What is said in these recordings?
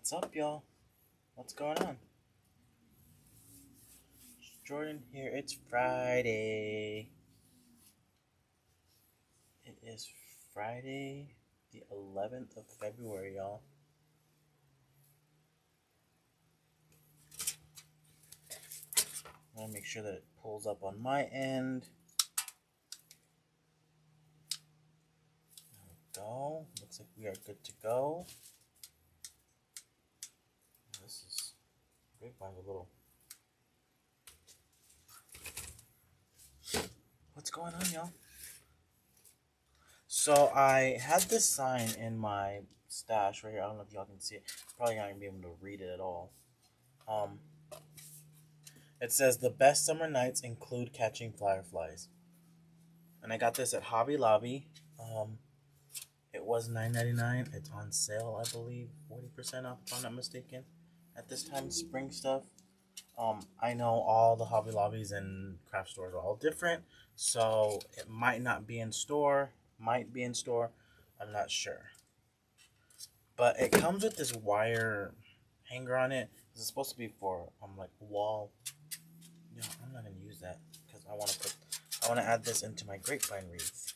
What's up, y'all? What's going on? It's Jordan here. It's Friday. It is Friday, the 11th of February, y'all. I want to make sure that it pulls up on my end. There we go. Looks like we are good to go. This is Grapevine a little. What's going on, y'all? So I had this sign in my stash right here. I don't know if y'all can see it. Probably not gonna be able to read it at all. It says the best summer nights include catching fireflies, and I got this at Hobby Lobby. It was $9.99. It's on sale, I believe, 40% off, if I'm not mistaken. At this time, spring stuff. I know all the Hobby Lobbies and craft stores are all different, so it might not be in store. Might be in store. I'm not sure. But it comes with this wire hanger on it. This is supposed to be for like a wall. No, I'm not gonna use that because I want to add this into my grapevine wreath.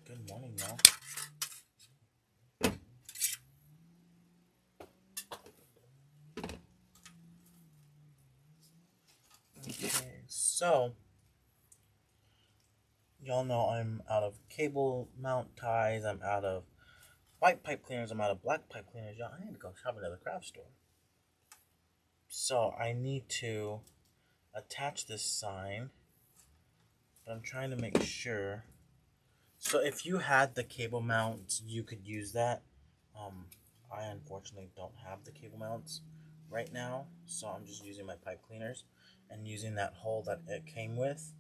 Good morning, y'all. Okay, so y'all know I'm out of cable mount ties. I'm out of white pipe cleaners. I'm out of black pipe cleaners. Y'all, I need to go shop at another craft store. So I need to attach this sign, but I'm trying to make sure. So if you had the cable mounts, you could use that. I unfortunately don't have the cable mounts right now, so I'm just using my pipe cleaners and using that hole that it came with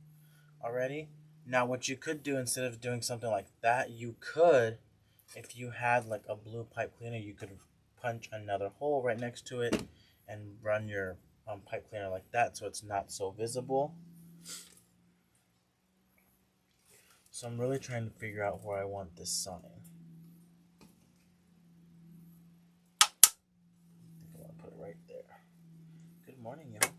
already. Now what you could do instead of doing something like that, you could, if you had like a blue pipe cleaner, you could punch another hole right next to it and run your pipe cleaner like that so it's not so visible. So I'm really trying to figure out where I want this sign. I think I want to put it right there. Good morning, y'all.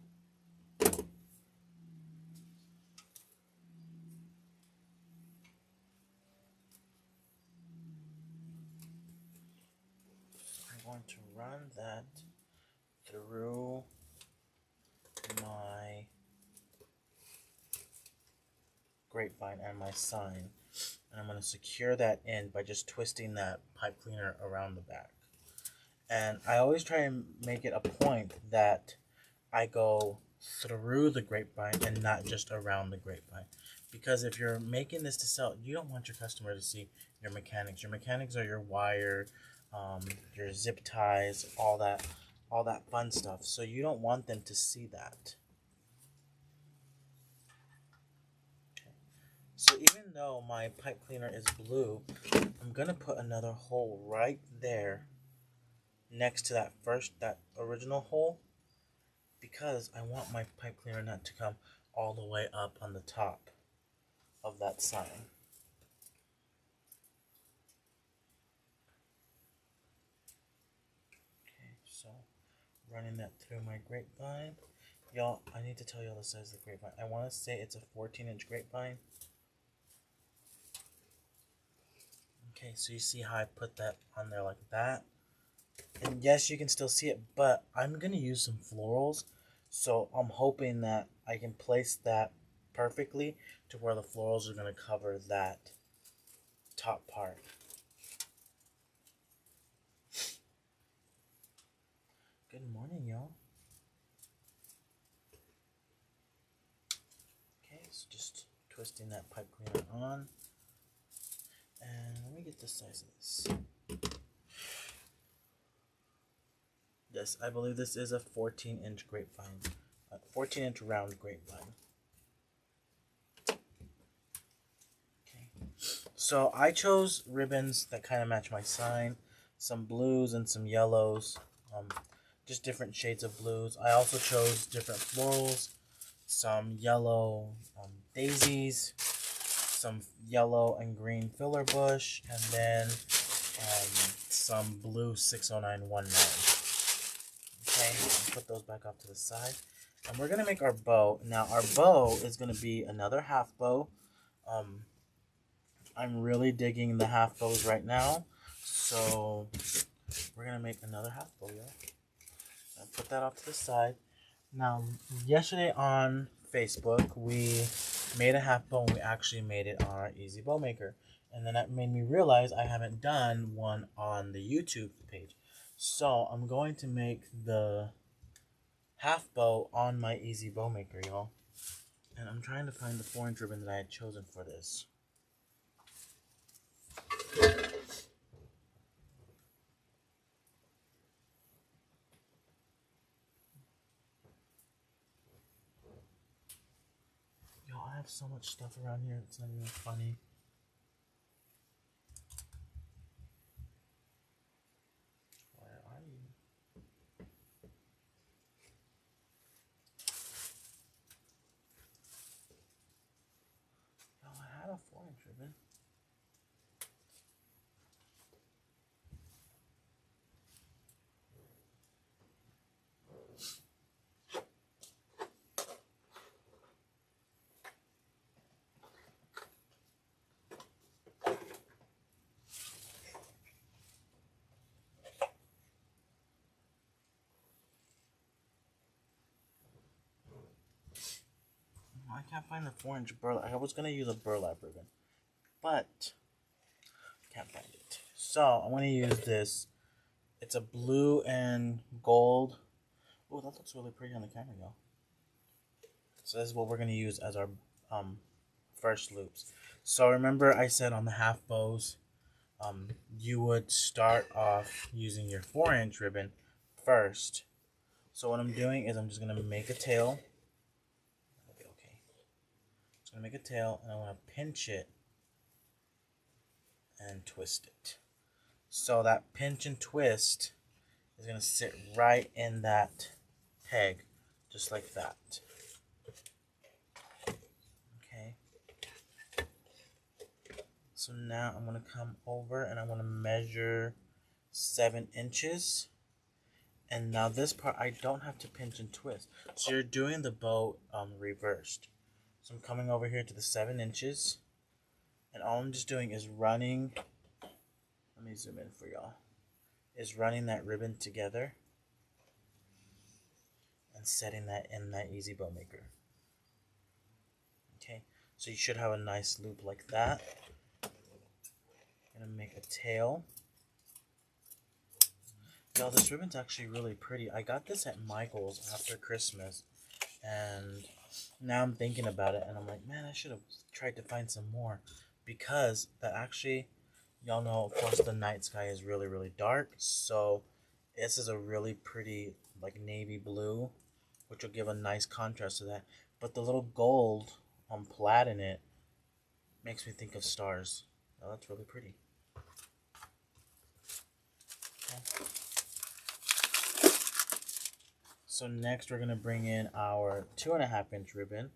I'm going to run that through my grapevine and my sign, and I'm going to secure that in by just twisting that pipe cleaner around the back. And I always try and make it a point that I go through the grapevine and not just around the grapevine, because if you're making this to sell, you don't want your customer to see your mechanics. Your mechanics are your wire, your zip ties, all that fun stuff. So you don't want them to see that. So even though my pipe cleaner is blue, I'm gonna put another hole right there next to that original hole, because I want my pipe cleaner not to come all the way up on the top of that sign. Okay, so running that through my grapevine. Y'all, I need to tell y'all the size of the grapevine. I want to say it's a 14-inch grapevine. Okay, so you see how I put that on there like that? And yes, you can still see it, but I'm going to use some florals. So I'm hoping that I can place that perfectly to where the florals are going to cover that top part. Good morning, y'all. Okay, so just twisting that pipe cleaner on. And let me get the size of this. Yes, I believe this is a 14-inch grapevine. 14-inch round grapevine. Okay. So I chose ribbons that kind of match my sign. Some blues and some yellows. Just different shades of blues. I also chose different florals. Some yellow daisies. some yellow and green filler bush, and then some blue 60919. Okay, I'll put those back off to the side. And we're going to make our bow. Now, our bow is going to be another half bow. I'm really digging the half bows right now. So, we're going to make another half bow, y'all. I'll put that off to the side. Now, yesterday on Facebook, we made a half bow and we actually made it on our Easy Bow Maker. And then that made me realize I haven't done one on the YouTube page. So, I'm going to make the half bow on my Easy Bow Maker, y'all. And I'm trying to find the 4-inch ribbon that I had chosen for this. Y'all, I have so much stuff around here, it's not even funny. Where are you? Y'all, I had a 4-inch ribbon. I can't find the 4-inch burlap. I was going to use a burlap ribbon, but can't find it. So I'm going to use this. It's a blue and gold. Oh, that looks really pretty on the camera, y'all. So this is what we're going to use as our first loops. So remember I said on the half bows, you would start off using your 4-inch ribbon first. So what I'm doing is I'm just going to make a tail. I'm going to make a tail, and I want to pinch it and twist it. So that pinch and twist is going to sit right in that peg, just like that. Okay. So now I'm going to come over and I'm going to measure 7 inches. And now this part, I don't have to pinch and twist. So you're doing the bow reversed. So I'm coming over here to the 7 inches, and all I'm just doing is running, let me zoom in for y'all, is running that ribbon together and setting that in that Easy Bow Maker. Okay, so you should have a nice loop like that. I'm going to make a tail. Y'all, this ribbon's actually really pretty. I got this at Michael's after Christmas, and now I'm thinking about it, and I'm like, man, I should have tried to find some more, because that actually, y'all know, of course, the night sky is really, really dark, so this is a really pretty, like, navy blue, which will give a nice contrast to that, but the little gold plaid in it makes me think of stars. Oh, that's really pretty. Okay. So next we're going to bring in our 2.5-inch ribbon,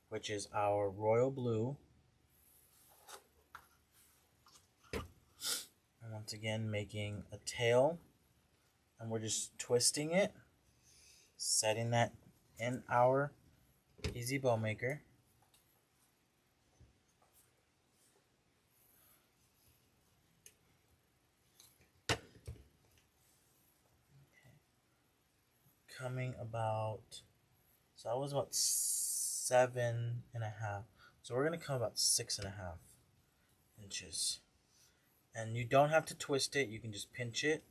which is our royal blue. And once again, making a tail, and we're just twisting it, setting that in our Easy Bow Maker. Coming about, so I was about 7.5, so we're going to come about 6.5 inches, and you don't have to twist it, you can just pinch it,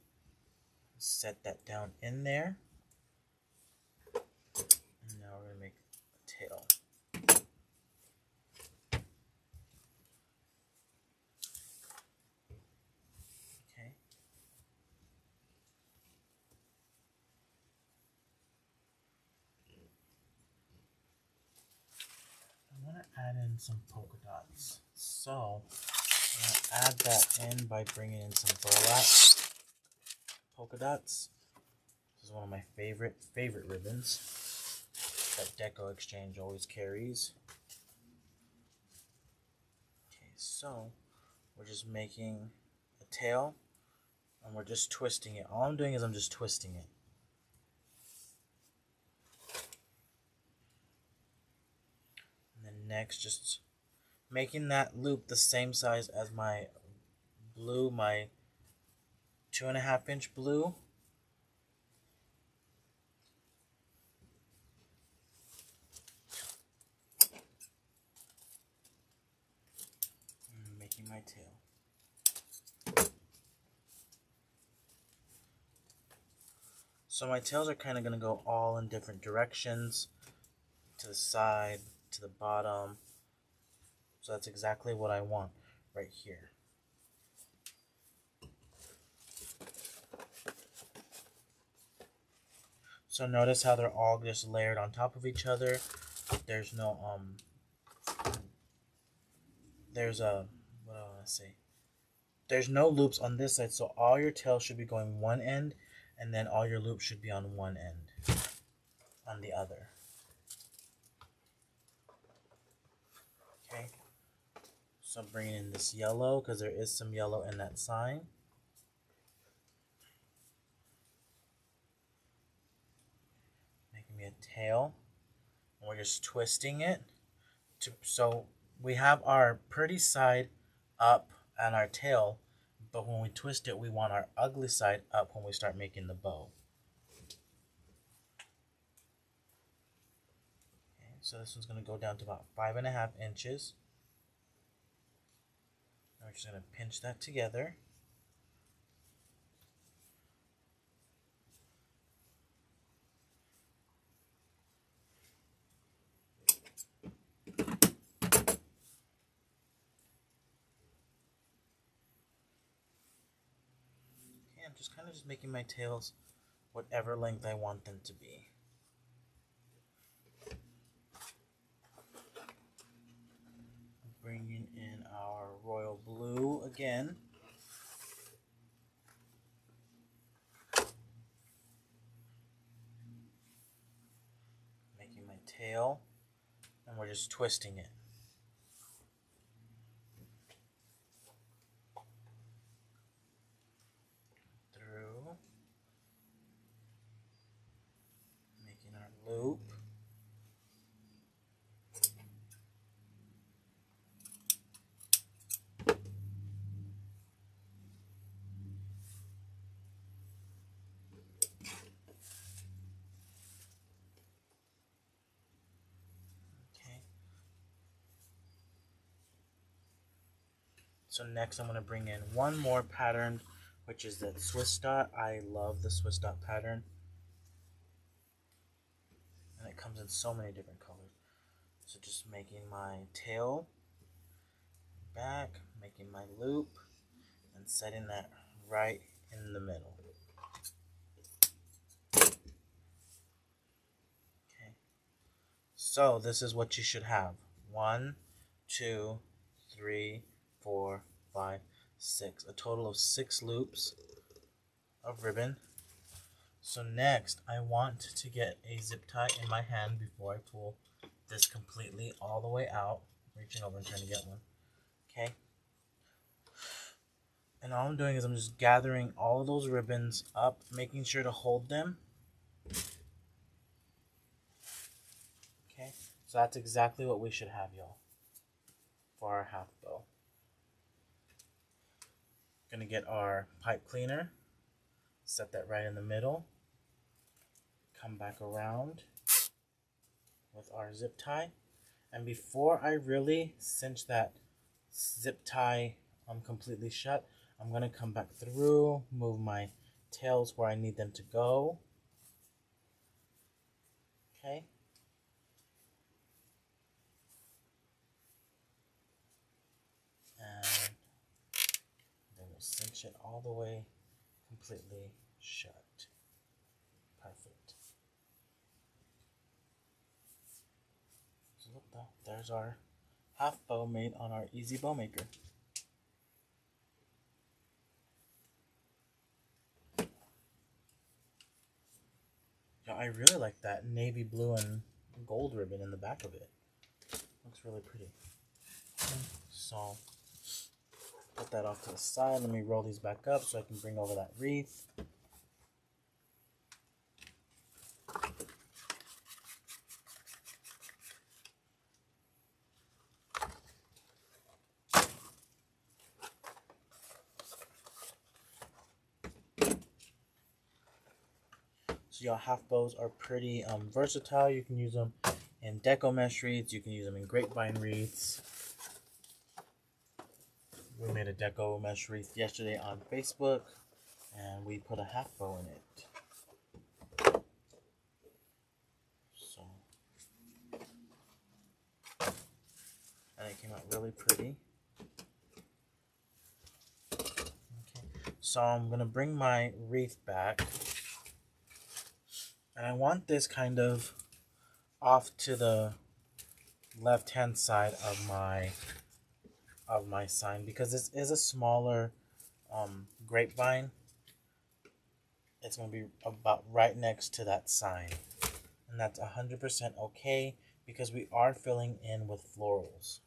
set that down in there, and now we're going to make a tail. Okay. I want to add in some polka dots. So I'm going to add that in by bringing in some burlap polka dots. This is one of my favorite ribbons that DecoExchange always carries. so we're just making a tail and we're just twisting it. All I'm doing is I'm just twisting it. And then next, just making that loop the same size as my blue, my 2.5 inch blue. And making my tail. So my tails are kind of going to go all in different directions, to the side, to the bottom. So that's exactly what I want right here. So notice how they're all just layered on top of each other. There's no what do I want to say? There's no loops on this side, so all your tails should be going one end, and then all your loops should be on one end, on the other. Okay. So I'm bringing in this yellow because there is some yellow in that sign. Making me a tail. And we're just twisting it. So we have our pretty side up and our tail, but when we twist it, we want our ugly side up when we start making the bow. Okay, so this one's going to go down to about 5.5 inches. We're just going to pinch that together. Okay, I'm just kind of just making my tails whatever length I want them to be. Bringing in our royal blue again. Making my tail, and we're just twisting it. Through. Making our loop. So next I'm going to bring in one more pattern, which is the Swiss dot. I love the Swiss dot pattern. And it comes in so many different colors. So just making my tail back, making my loop, and setting that right in the middle. Okay. So this is what you should have. 1, 2, 3, 4, 5, 6. A total of 6 loops of ribbon. So next, I want to get a zip tie in my hand before I pull this completely all the way out. Reaching over and trying to get one. Okay. And all I'm doing is I'm just gathering all of those ribbons up, making sure to hold them. Okay. So that's exactly what we should have, y'all, for our half bow. Gonna get our pipe cleaner, set that right in the middle, come back around with our zip tie, and before I really cinch that zip tie completely shut, I'm gonna come back through, move my tails where I need them to go. Okay. And then we'll cinch it all the way completely shut. Perfect. So look, there's our half bow made on our Easy Bow Maker. Yeah, I really like that navy blue and gold ribbon in the back of it. Looks really pretty. So put that off to the side. Let me roll these back up so I can bring over that wreath. So y'all, half bows are pretty versatile. You can use them in deco mesh wreaths. You can use them in grapevine wreaths. We made a deco mesh wreath yesterday on Facebook, and we put a half bow in it. So, and it came out really pretty. Okay, so I'm gonna bring my wreath back. And I want this kind of off to the left hand side of my sign, because this is a smaller grapevine. It's going to be about right next to that sign, and that's 100% okay because we are filling in with florals.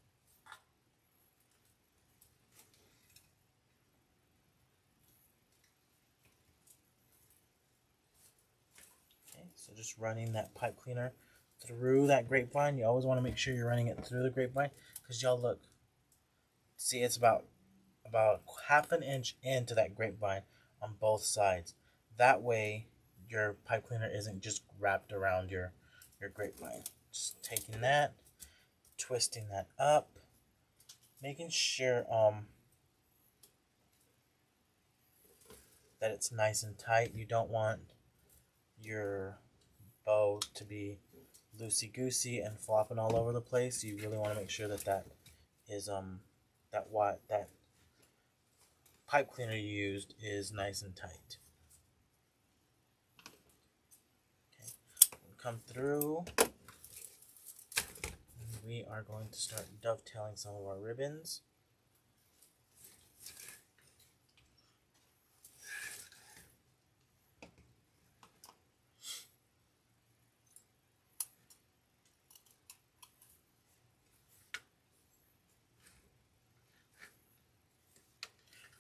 So just running that pipe cleaner through that grapevine. You always want to make sure you're running it through the grapevine, because y'all look, see, it's about half an inch into that grapevine on both sides. That way your pipe cleaner isn't just wrapped around your grapevine. Just taking that, twisting that up, making sure that it's nice and tight. You don't want your bow to be loosey-goosey and flopping all over the place. You really want to make sure that that is that pipe cleaner you used is nice and tight. Okay, we'll come through, and we are going to start dovetailing some of our ribbons.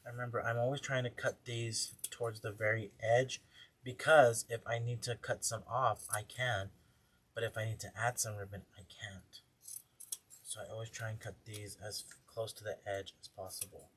Remember, I'm always trying to cut these towards the very edge, because if I need to cut some off, I can. But if I need to add some ribbon, I can't. So I always try and cut these as close to the edge as possible.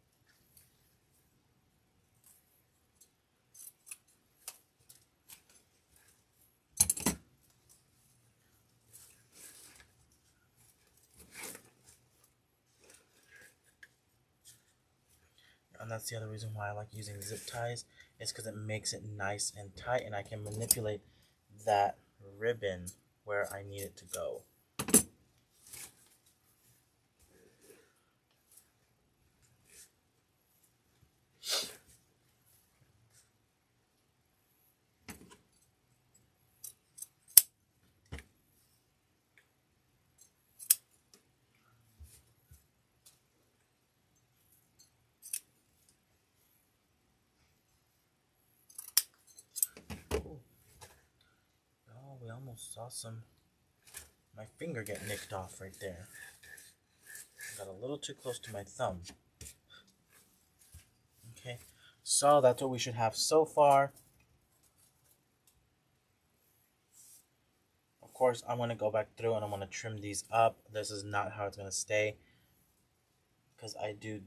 And that's the other reason why I like using zip ties, is because it makes it nice and tight, and I can manipulate that ribbon where I need it to go. Oh, we almost saw my finger get nicked off right there. Got a little too close to my thumb. Okay, so that's what we should have so far. Of course, I'm going to go back through and I'm going to trim these up. This is not how it's going to stay, because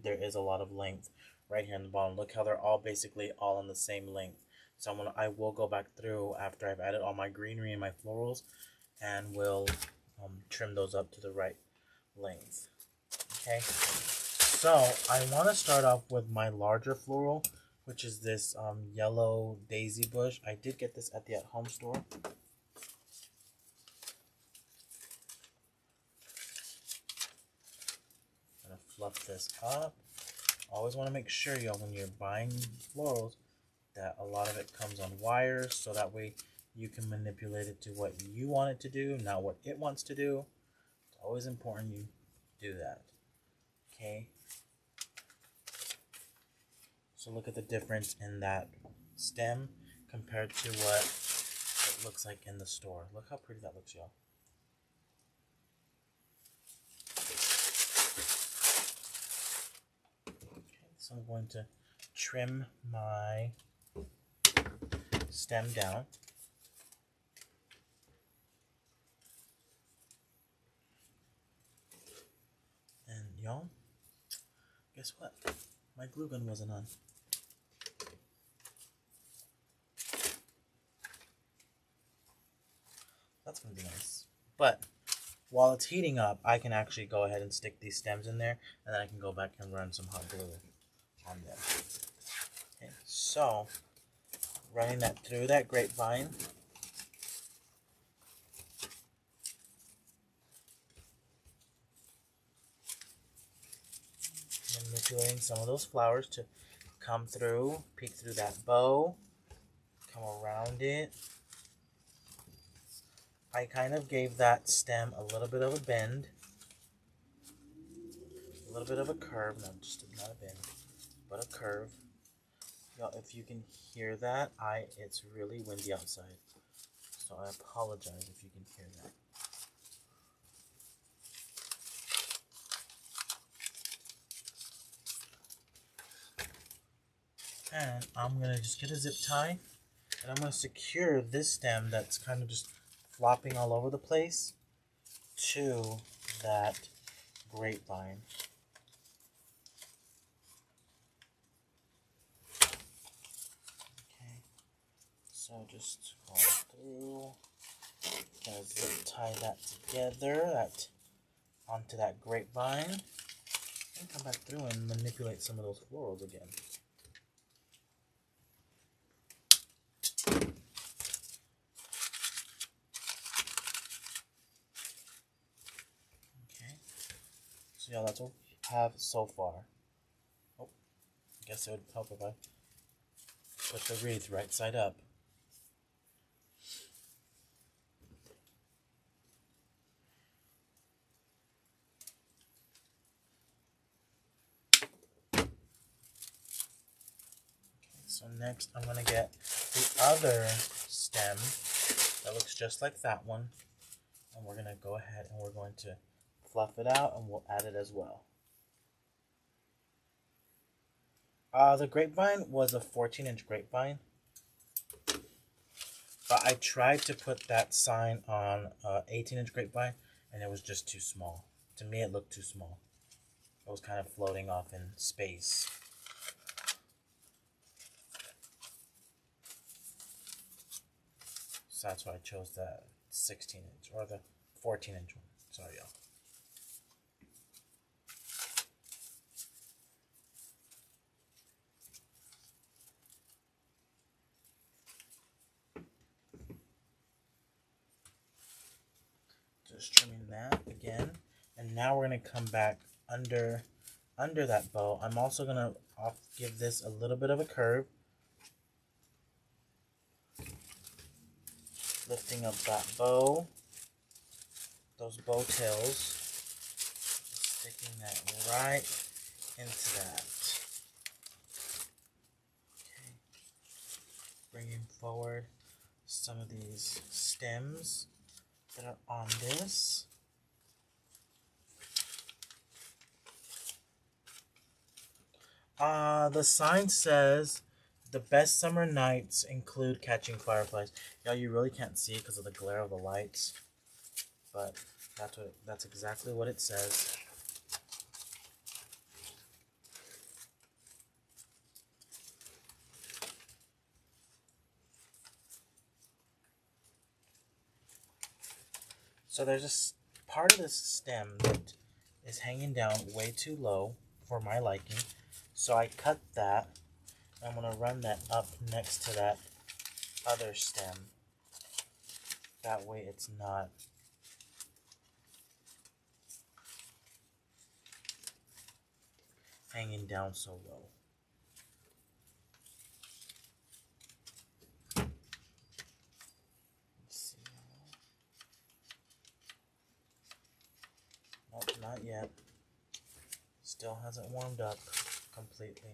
there is a lot of length right here in the bottom. Look how they're all basically all on the same length. So I will go back through after I've added all my greenery and my florals, and we'll trim those up to the right length. Okay, so I want to start off with my larger floral, which is this yellow daisy bush. I did get this at the at-home store. I'm going to fluff this up. Always want to make sure, y'all, when you're buying florals, that a lot of it comes on wires, so that way you can manipulate it to what you want it to do, not what it wants to do. It's always important you do that. Okay, so look at the difference in that stem compared to what it looks like in the store. Look how pretty that looks, y'all. Okay, So I'm going to trim my stem down. And y'all, guess what? My glue gun wasn't on. That's gonna be nice. But while it's heating up, I can actually go ahead and stick these stems in there, and then I can go back and run some hot glue on them. Okay, so running that through that grapevine. Manipulating some of those flowers to come through, peek through that bow, come around it. I kind of gave that stem a little bit of a bend, a little bit of a curve, no, just not a bend, but a curve. Y'all, if you can hear that, it's really windy outside, so I apologize if you can hear that. And I'm going to just get a zip tie, and I'm going to secure this stem that's kind of just flopping all over the place to that grapevine. Okay, so just go through, gonna zip tie that together, onto that grapevine, and come back through and manipulate some of those florals again. So yeah, that's what we have so far. Oh, I guess it would help if I put the wreath right side up. Okay, so next I'm going to get the other stem that looks just like that one. And we're going to go ahead and we're going to fluff it out, and we'll add it as well. The grapevine was a 14-inch grapevine, but I tried to put that sign on 18-inch grapevine, and it was just too small. To me, it looked too small. It was kind of floating off in space. So that's why I chose that 16-inch, or the 14-inch one. Sorry, y'all. Just trimming that again, and now we're going to come back under that bow. I'm also going to give this a little bit of a curve, lifting up that bow, those bow tails, sticking that right into that. Okay. Bringing forward some of these stems that are on this. The sign says the best summer nights include catching fireflies. Yeah, you really can't see it because of the glare of the lights, but that's exactly what it says. So there's a part of this stem that is hanging down way too low for my liking. So I cut that. I'm going to run that up next to that other stem. That way it's not hanging down so low. Nope, not yet. Still hasn't warmed up completely.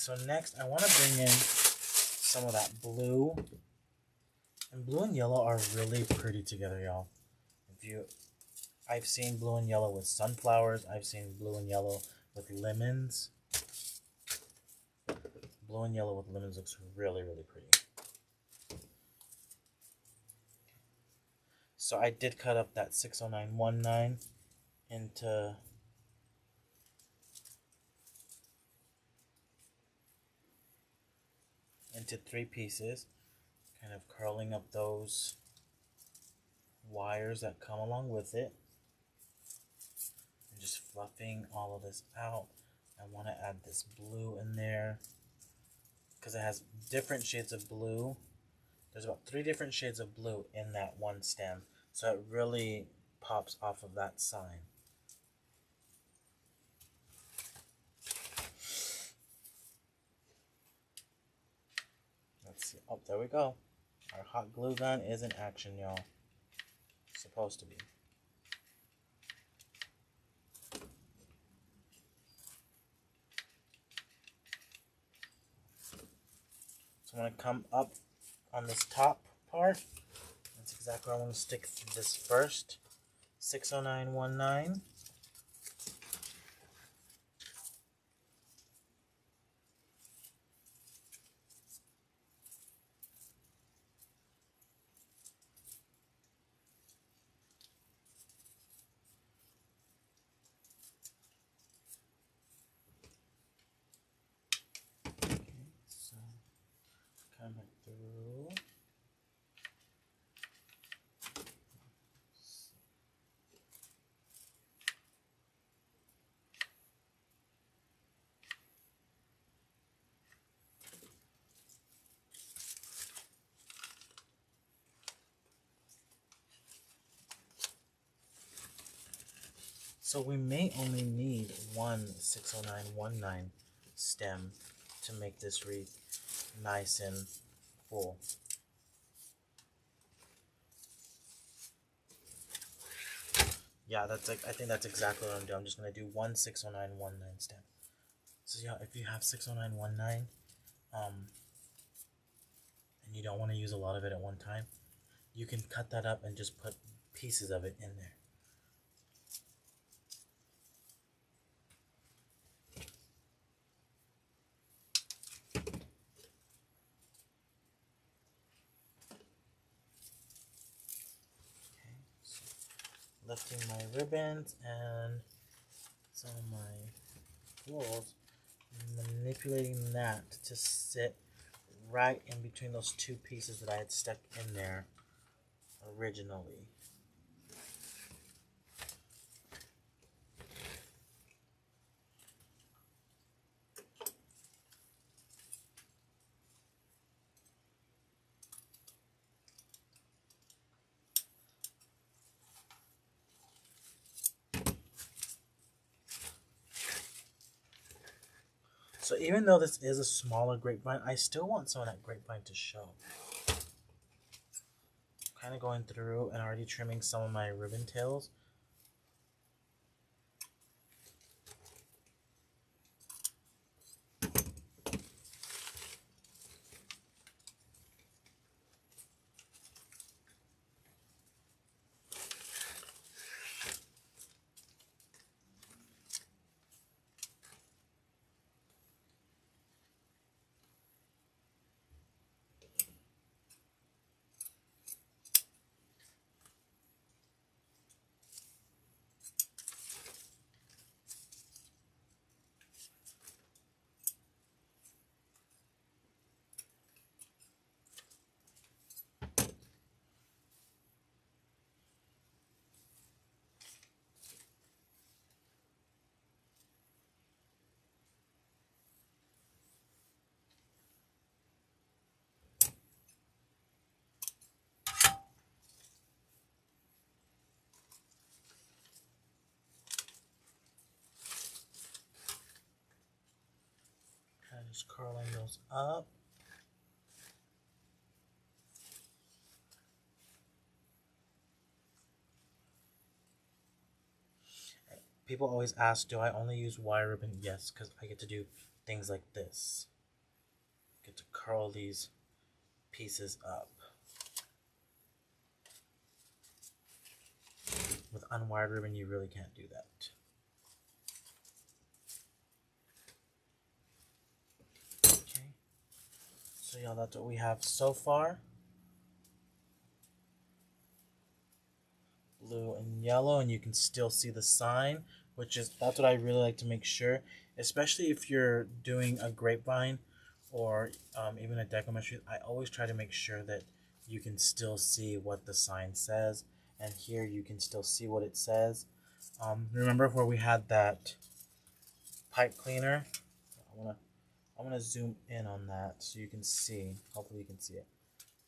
so next I want to bring in some of that blue. And blue and yellow are really pretty together, y'all. I've seen blue and yellow with sunflowers. I've seen blue and yellow with lemons. Blue and yellow with lemons looks really, really pretty. So I did cut up that 60919 into 3 pieces, kind of curling up those wires that come along with it, and just fluffing all of this out. I want to add this blue in there because it has different shades of blue. There's about 3 different shades of blue in that one stem, so it really pops off of that sign. Let's see. Oh, there we go. Our hot glue gun is in action, y'all. Supposed to be. So I'm going to come up on this top part. That's exactly where I want to stick this first 60919. Coming through. So we may only need one 60919 stem to make this wreath nice and full. Yeah, I think that's exactly what I'm doing. I'm just gonna do one 60919 stem. So yeah, if you have 60919, and you don't want to use a lot of it at one time, you can cut that up and just put pieces of it in there. Lifting my ribbons and some of my florals, manipulating that to sit right in between those 2 pieces that I had stuck in there originally. So even though this is a smaller grapevine, I still want some of that grapevine to show. Kind of going through and already trimming some of my ribbon tails. Just curling those up. People always ask, do I only use wire ribbon? Yes, because I get to do things like this. Get to curl these pieces up. With unwired ribbon, you really can't do that. Okay, so y'all, that's what we have so far. Blue and yellow, and you can still see the sign, that's what I really like to make sure, especially if you're doing a grapevine or even a DecoExchange. I always try to make sure that you can still see what the sign says, and here you can still see what it says. Remember where we had that pipe cleaner? I wanna zoom in on that so you can see. Hopefully you can see it.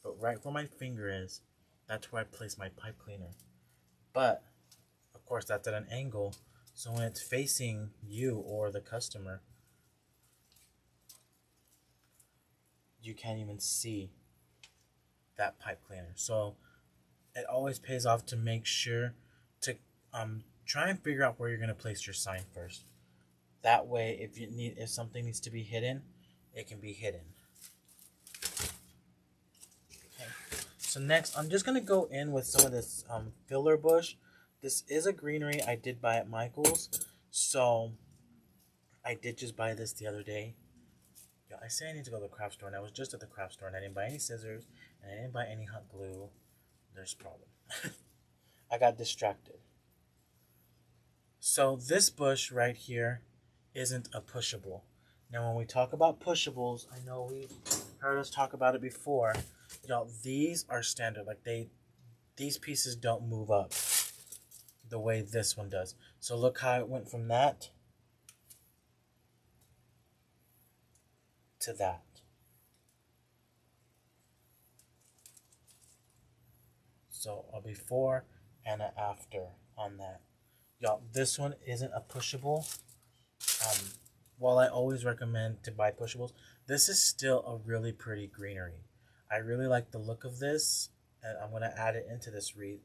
But right where my finger is, that's where I place my pipe cleaner. But of course that's at an angle, so when it's facing you or the customer, you can't even see that pipe cleaner. So it always pays off to make sure to try and figure out where you're going to place your sign first. That way, if something needs to be hidden, it can be hidden. Okay. So next, I'm just going to go in with some of this filler bush. This is a greenery I did buy at Michael's. So I did just buy this the other day. Yeah, I say I need to go to the craft store, and I was just at the craft store, and I didn't buy any scissors, and I didn't buy any hot glue. There's a problem. I got distracted. So this bush right here isn't a pushable. Now when we talk about pushables, I know we've heard us talk about it before. Y'all, these are standard. Like these pieces don't move up the way this one does. So look how it went from that to that. So a before and an after on that. Y'all, this one isn't a pushable. While I always recommend to buy pushables, this is still a really pretty greenery. I really like the look of this, and I'm going to add it into this wreath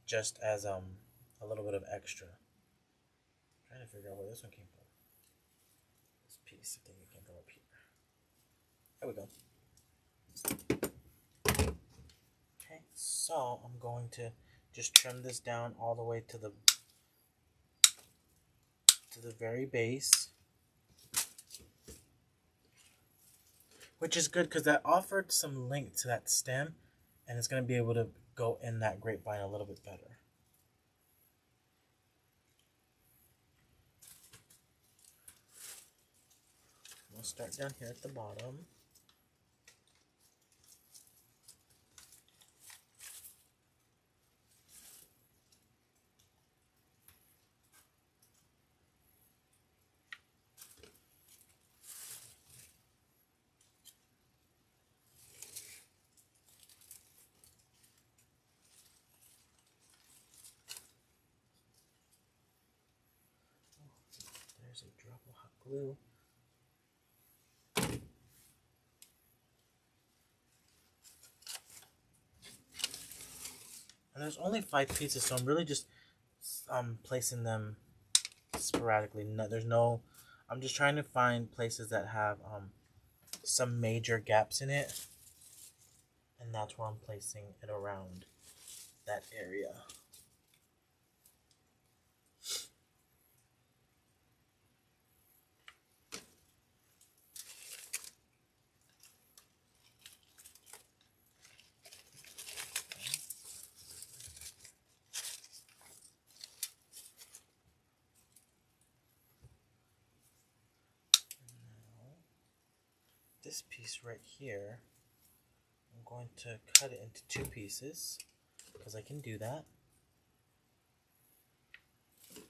just as a little bit of extra. I'm trying to figure out where this one came from. This piece, I think it came from up here. There we go. Okay, so I'm going to just trim this down all the way to the very base, which is good because that offered some length to that stem, and it's going to be able to go in that grapevine a little bit better. We'll start down here at the bottom. There's a drop of hot glue. And there's only 5 pieces, so I'm really just placing them sporadically. I'm just trying to find places that have some major gaps in it, and that's where I'm placing it around that area. This piece right here, I'm going to cut it into 2 pieces because I can do that. I'm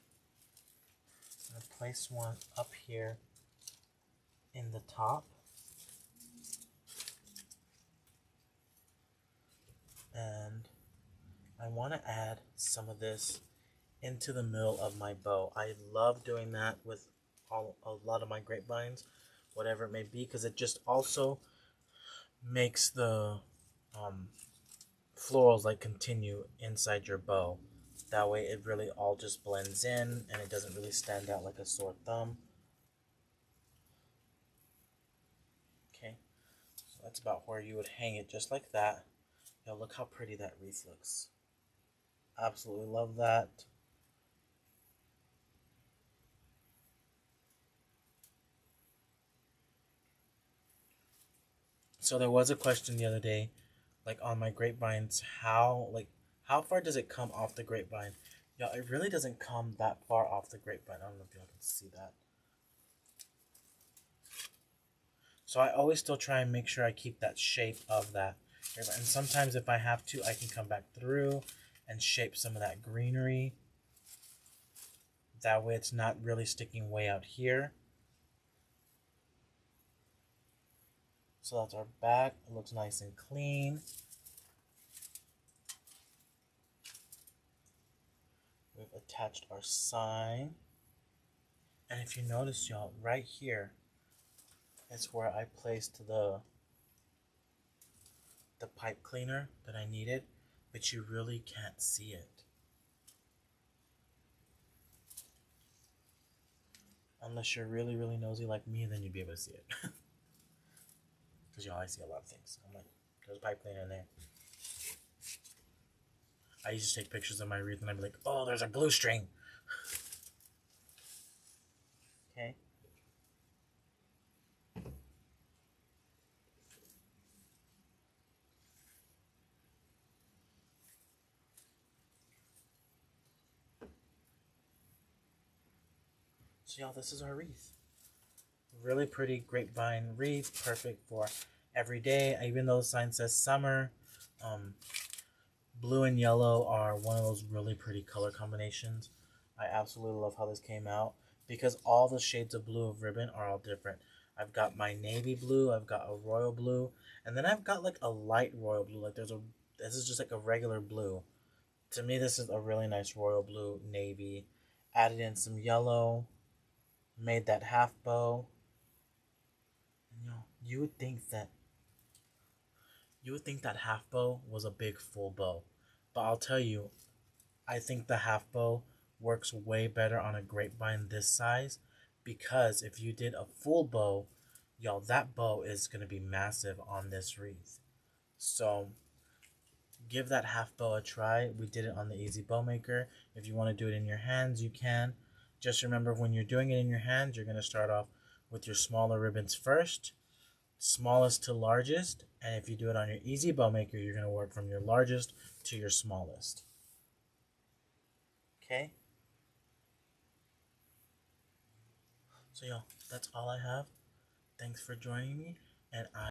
going to place one up here in the top, and I want to add some of this into the middle of my bow. I love doing that with a lot of my grapevines, whatever it may be, because it just also makes the florals like continue inside your bow. That way it really all just blends in and it doesn't really stand out like a sore thumb. that's about where you would hang it, just like that. Yo, look how pretty that wreath looks. Absolutely love that. So there was a question the other day, like on my grapevines, how far does it come off the grapevine? Yeah, it really doesn't come that far off the grapevine. I don't know if y'all can see that. So I always still try and make sure I keep that shape of that. And sometimes if I have to, I can come back through and shape some of that greenery. That way it's not really sticking way out here. So that's our back. It looks nice and clean. We've attached our sign. And if you notice, y'all, right here is where I placed the pipe cleaner that I needed, but you really can't see it. Unless you're really, really nosy like me, then you'd be able to see it. Because, y'all, I see a lot of things. I'm like, there's a pipe cleaner in there. I used to take pictures of my wreath and I'd be like, oh, there's a glue string. Okay. So, y'all, this is our wreath. Really pretty grapevine wreath, perfect for every day. Even though the sign says summer, blue and yellow are one of those really pretty color combinations. I absolutely love how this came out because all the shades of blue of ribbon are all different. I've got my navy blue, I've got a royal blue, and then I've got like a light royal blue. Like this is just like a regular blue. To me, this is a really nice royal blue navy. Added in some yellow, made that half bow. And you would think that half bow was a big full bow, but I'll tell you, I think the half bow works way better on a grapevine this size because if you did a full bow, y'all, that bow is going to be massive on this wreath. So give that half bow a try. We did it on the Easy Bow Maker. If you want to do it in your hands, you can. Just remember, when you're doing it in your hands, you're going to start off with your smaller ribbons first, smallest to largest, and if you do it on your Easy Bow Maker, you're going to work from your largest to your smallest. Okay? So, y'all, that's all I have. Thanks for joining me, and